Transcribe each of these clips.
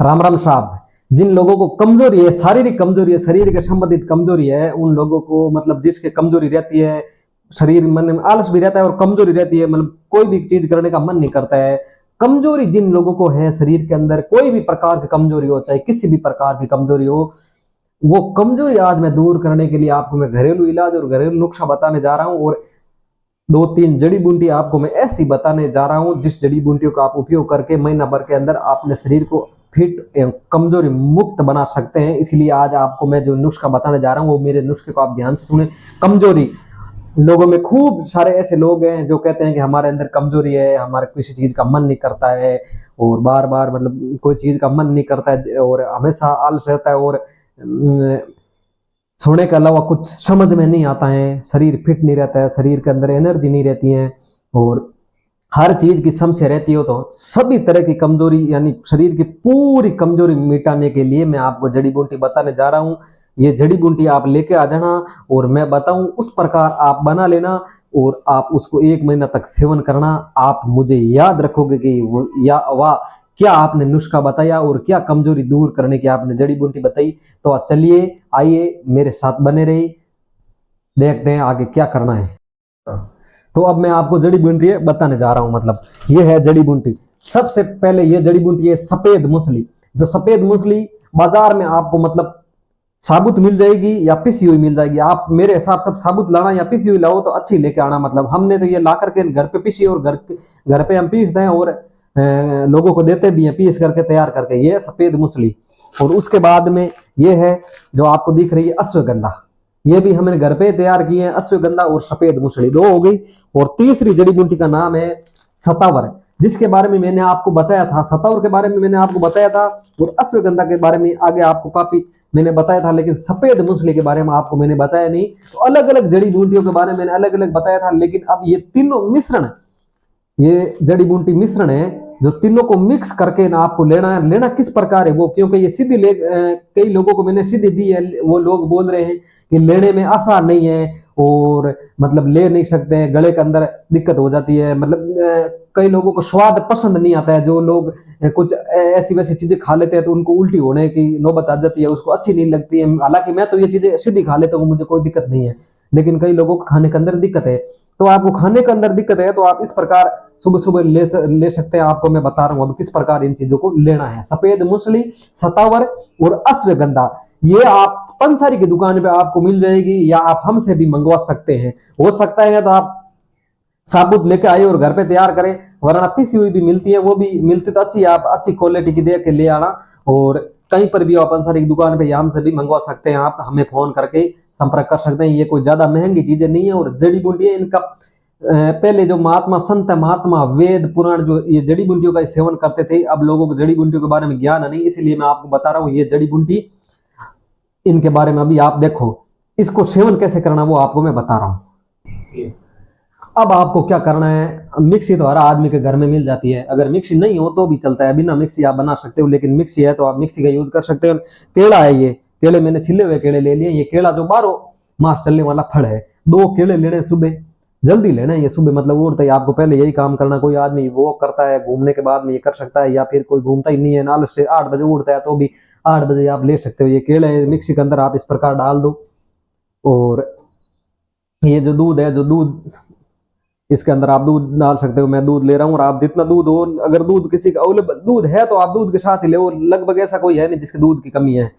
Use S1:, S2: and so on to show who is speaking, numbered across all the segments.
S1: राम राम साहब। जिन लोगों को कमजोरी है, शारीरिक कमजोरी है, शरीर के संबंधित कमजोरी है, उन लोगों को मतलब जिसके कमजोरी रहती है, शरीर मन में आलस भी रहता है और कमजोरी रहती है, मतलब कोई भी चीज करने का मन नहीं करता है। कमजोरी जिन लोगों को है शरीर के अंदर, कोई भी प्रकार की कमजोरी हो, चाहे किसी भी प्रकार की कमजोरी हो, वो कमजोरी आज मैं दूर करने के लिए आपको मैं घरेलू इलाज और घरेलू नुस्खा बताने जा रहा हूँ। और दो तीन जड़ी बूटी आपको मैं ऐसी बताने जा रहा हूं जिस जड़ी बूटियों का आप उपयोग करके महीना भर के अंदर अपने शरीर को फिट एवं कमजोरी मुक्त बना सकते हैं। इसलिए आज आपको मैं जो नुस्खा बताने जा रहा हूं वो मेरे नुस्खे को आप ध्यान से सुने। कमजोरी लोगों में खूब सारे ऐसे लोग हैं जो कहते हैं कि हमारे अंदर कमजोरी है, हमारे किसी चीज का मन नहीं करता है और बार बार मतलब कोई चीज का मन नहीं करता है और हमेशा आलस रहता है और सोने के अलावा कुछ समझ में नहीं आता है, शरीर फिट नहीं रहता है, शरीर के अंदर एनर्जी नहीं रहती है और हर चीज की समस्या रहती हो। तो सभी तरह की कमजोरी यानी शरीर की पूरी कमजोरी मिटाने के लिए मैं आपको जड़ी बूटी बताने जा रहा हूं। ये जड़ी बूटी आप लेके आ जाना और मैं बताऊं उस प्रकार आप बना लेना और आप उसको 1 महीना तक सेवन करना। आप मुझे याद रखोगे कि वो या वाह क्या आपने नुस्खा बताया और क्या कमजोरी दूर करने की आपने जड़ी बूटी बताई। तो चलिए आइए मेरे साथ बने रहिए, देखते हैं आगे क्या करना है। तो अब मैं आपको जड़ी बूटी बताने जा रहा हूं, मतलब ये है जड़ी बूटी। सबसे पहले ये जड़ी बूटी है सफेद मूसली। जो सफेद मूसली बाजार में आपको मतलब साबुत मिल जाएगी या पिसी हुई मिल जाएगी। आप मेरे हिसाब से साबुत लाना या पिसी हुई लाओ तो अच्छी लेके आना। मतलब हमने तो ये ला करके घर पे पिसी और घर पे हम पीसते हैं और लोगों को देते भी हैं पीस करके तैयार करके। ये सफेद मूसली और उसके बाद में ये है जो आपको दिख रही है अश्वगंधा। ये भी हमने घर पे तैयार किए हैं, अश्वगंधा और सफेद मूसली दो हो गई। और तीसरी जड़ी बूटी का नाम है सतावर, जिसके बारे में मैंने आपको बताया था। सतावर के बारे में मैंने आपको बताया था और अश्वगंधा के बारे में आगे आपको काफी मैंने बताया था, लेकिन सफेद मूसली के बारे में आपको मैंने बताया नहीं। तो अलग अलग जड़ी बूटियों के बारे में मैंने अलग अलग बताया था, लेकिन अब ये तीनों मिश्रण, ये जड़ी बूटी मिश्रण है जो तीनों को मिक्स करके ना आपको लेना है। लेना किस प्रकार है वो, क्योंकि ये सीधी कई लोगों को मैंने सीधी दी है, वो लोग बोल रहे हैं कि लेने में आसान नहीं है और मतलब ले नहीं सकते हैं, गले के अंदर दिक्कत हो जाती है। मतलब कई लोगों को स्वाद पसंद नहीं आता है, जो लोग कुछ ऐसी वैसी चीजें खा लेते हैं तो उनको उल्टी होने की नौबत आ जाती है, उसको अच्छी नहीं लगती है। हालांकि मैं तो ये चीजें सीधी खा लेता हूँ, मुझे कोई दिक्कत नहीं है, लेकिन कई लोगों को खाने के अंदर दिक्कत है। तो आपको खाने के अंदर दिक्कत है तो आप इस प्रकार सुबह सुबह ले सकते हैं। आपको मैं बता रहा हूं अब किस प्रकार इन चीजों को लेना है। सफेद मूसली, सतावर और अश्वगंधा, ये आप पंसारी की दुकान पे आपको मिल जाएगी या आप हमसे भी मंगवा सकते हैं। हो सकता है तो आप साबुत लेके आइए और घर पे तैयार करें, वरना पिसी हुई भी मिलती है, वो भी मिलती तो अच्छी, आप अच्छी क्वालिटी की देख के ले आना। और कहीं पर भी आप अंसारी की दुकान पे हमसे भी मंगवा सकते हैं, आप हमें फोन करके संपर्क कर सकते हैं। ये कोई ज्यादा महंगी चीजें नहीं है और जड़ी बूटी है। इनका पहले जो महात्मा संत महात्मा वेद पुराण जो ये जड़ी बूटियों का सेवन करते थे, अब लोगों को जड़ी बूटियों के बारे में ज्ञान नहीं, इसलिए मैं आपको बता रहा हूँ ये जड़ी बूटी इनके बारे में। अभी आप देखो इसको सेवन कैसे करना वो आपको मैं बता रहा हूं। अब आपको क्या करना है, मिक्सी तो हर आदमी के घर में मिल जाती है, अगर मिक्सी नहीं हो तो भी चलता है, बिना मिक्सी आप बना सकते हो, लेकिन मिक्सी है तो आप मिक्सी का यूज कर सकते हो। केला है, ये केले मैंने छिले हुए केले ले लिए। ये केला जो 12 मास चलने वाला फल है। 2 केले लेने सुबह, जल्दी लेना है ये सुबह, मतलब उठते ही आपको पहले यही काम करना। कोई आदमी वो करता है घूमने के बाद में ये कर सकता है, या फिर कोई घूमता ही नहीं है नाल से 8 बजे उठता है तो भी 8 बजे आप ले सकते हो। ये केले मिक्सी के अंदर आप इस प्रकार डाल दो और ये जो दूध है, जो दूध इसके अंदर आप दूध डाल सकते हो। मैं दूध ले रहा हूँ और आप जितना दूध हो, अगर दूध किसी का अवेलेबल दूध है तो आप दूध के साथ ही ले। लगभग ऐसा कोई है नहीं जिसके दूध की कमी है,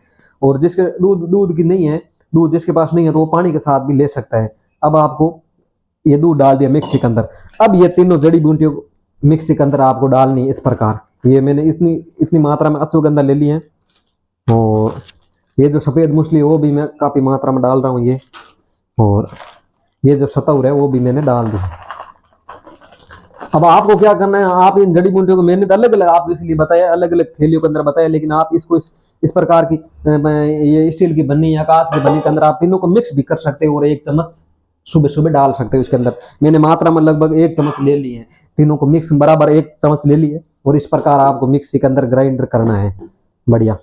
S1: और जिसके दूध की नहीं है, दूध जिसके पास नहीं है तो वो पानी के साथ भी ले सकता है। अब आपको ये दूध डाल दिया मिक्सी के अंदर। अब ये तीनों जड़ी बूटियों को मिक्सी के अंदर आपको डालनी है इस प्रकार। ये मैंने इतनी इतनी मात्रा में अश्वगंधा ले ली है और ये जो सफेद मूसली है वो भी मैं काफी मात्रा में डाल रहा हूँ ये, और ये जो सतौर है वो भी मैंने डाल दी। अब आपको क्या करना है, आप इन जड़ी बूटियों को मैंने अलग अलग आप इसलिए बताया, अलग अलग थैलियों के अंदर बताया, लेकिन आप इसको इस प्रकार की ये स्टील की बन्नी या कांच की बन्नी के अंदर आप तीनों को मिक्स भी कर सकते हो और 1 चम्मच सुबह सुबह डाल सकते हो इसके अंदर। मैंने मात्रा में लगभग 1 चम्मच ले ली है, तीनों को मिक्स बराबर 1 चम्मच ले लिए और इस प्रकार आपको मिक्सी के अंदर ग्राइंडर करना है बढ़िया।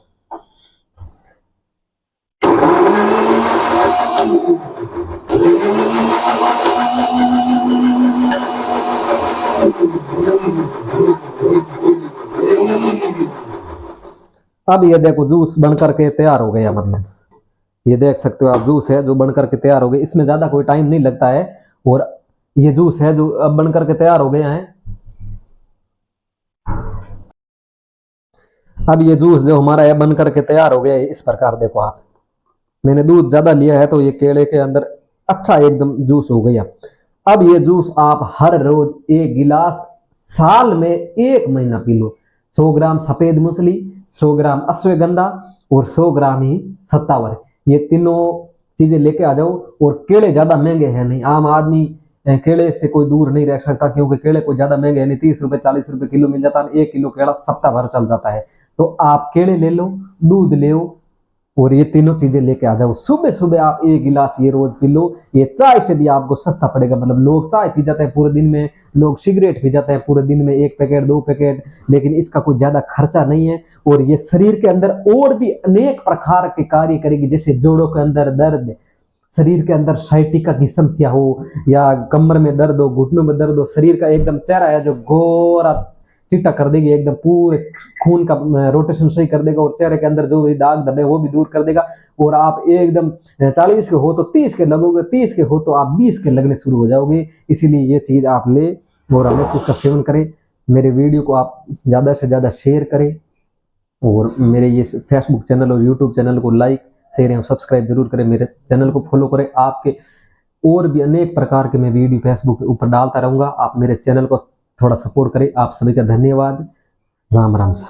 S1: अब ये देखो जूस बन करके तैयार हो गया, मतलब ये देख सकते हो आप, जूस है जो बन करके तैयार हो गया। इसमें ज्यादा कोई टाइम नहीं लगता है। और ये जूस है जो अब बन करके तैयार हो गया है। अब ये जूस जो हमारा है बन करके तैयार हो गया है, इस प्रकार देखो आप, मैंने दूध ज्यादा लिया है तो ये केले के अंदर अच्छा एकदम जूस हो गया। अब ये जूस आप हर रोज एक गिलास साल में 1 महीना पी लो। 100 ग्राम सफेद मूसली, 100 ग्राम अश्वगंधा और 100 ग्राम ही सत्तावर, ये तीनों चीजें लेके आ जाओ। और केले ज्यादा महंगे हैं नहीं, आम आदमी केले से कोई दूर नहीं रह सकता, क्योंकि केले कोई ज्यादा महंगे है नहीं, 30 रुपए 40 रुपए किलो मिल जाता है। 1 किलो केला सप्ताह भर चल जाता है। तो आप केले ले लो, दूध ले लो और ये तीनों चीजें लेके आ जाओ। सुबह सुबह आप 1 गिलास ये रोज पी लो। ये चाय से भी आपको सस्ता पड़ेगा, मतलब लोग चाय पी जाते हैं पूरे दिन में, लोग सिगरेट पी जाते हैं पूरे दिन में 1 पैकेट 2 पैकेट, लेकिन इसका कोई ज्यादा खर्चा नहीं है। और ये शरीर के अंदर और भी अनेक प्रकार के कार्य करेगी, जैसे जोड़ों के अंदर दर्द, शरीर के अंदर साइटिका की समस्या हो, या कमर में दर्द हो, घुटनों में दर्द हो, शरीर का एकदम चेहरा है जो गोरा चिट्टा कर देगी, एकदम पूरे खून का रोटेशन सही कर देगा, और चेहरे के अंदर जो भी दाग धब्बे वो भी दूर कर देगा। और आप एकदम 40 के हो तो 30 के लगोगे, 30 के हो तो आप 20 के लगने शुरू हो जाओगे। इसीलिए ये चीज आप ले और अवश्य इसका सेवन करें। मेरे वीडियो को आप ज्यादा से ज्यादा शेयर करें, और मेरे ये फेसबुक चैनल और यूट्यूब चैनल को लाइक शेयर एवं सब्सक्राइब जरूर करें, मेरे चैनल को फॉलो करें। आपके और भी अनेक प्रकार के मैं वीडियो फेसबुक के ऊपर डालता रहूंगा, आप मेरे चैनल को थोड़ा सपोर्ट करें। आप सभी का धन्यवाद। राम राम सा।